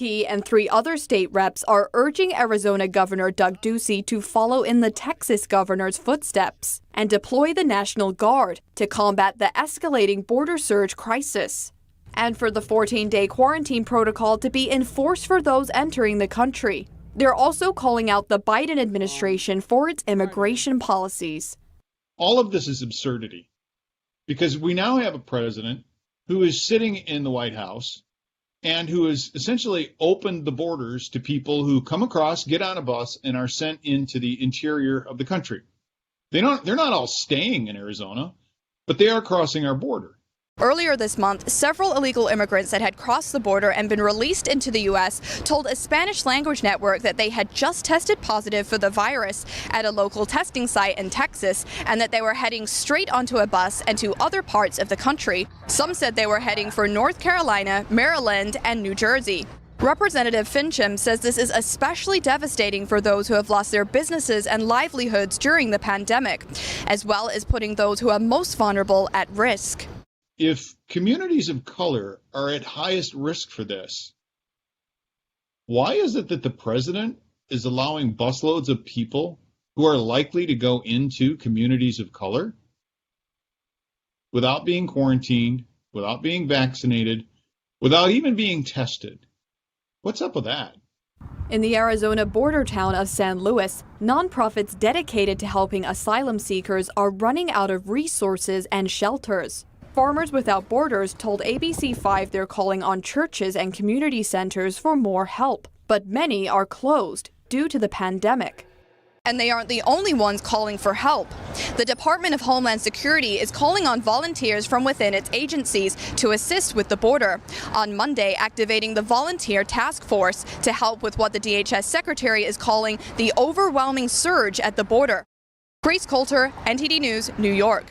He and 3 other state reps are urging Arizona Governor Doug Ducey to follow in the Texas governor's footsteps and deploy the National Guard to combat the escalating border surge crisis. And for the 14-day quarantine protocol to be enforced for those entering the country. They're also calling out the Biden administration for its immigration policies. All of this is absurdity because we now have a president who is sitting in the White House and who has essentially opened the borders to people who come across, get on a bus, and are sent into the interior of the country. They're not all staying in Arizona, but they are crossing our border. Earlier this month, several illegal immigrants that had crossed the border and been released into the U.S. told a Spanish language network that they had just tested positive for the virus at a local testing site in Texas and that they were heading straight onto a bus and to other parts of the country. Some said they were heading for North Carolina, Maryland, and New Jersey. Representative Fincham says this is especially devastating for those who have lost their businesses and livelihoods during the pandemic, as well as putting those who are most vulnerable at risk. If communities of color are at highest risk for this, why is it that the president is allowing busloads of people who are likely to go into communities of color without being quarantined, without being vaccinated, without even being tested? What's up with that? In the Arizona border town of San Luis, nonprofits dedicated to helping asylum seekers are running out of resources and shelters. Farmers Without Borders told ABC5 they're calling on churches and community centers for more help, but many are closed due to the pandemic. And they aren't the only ones calling for help. The Department of Homeland Security is calling on volunteers from within its agencies to assist with the border. On Monday, activating the Volunteer Task Force to help with what the DHS Secretary is calling the overwhelming surge at the border. Grace Coulter, NTD News, New York.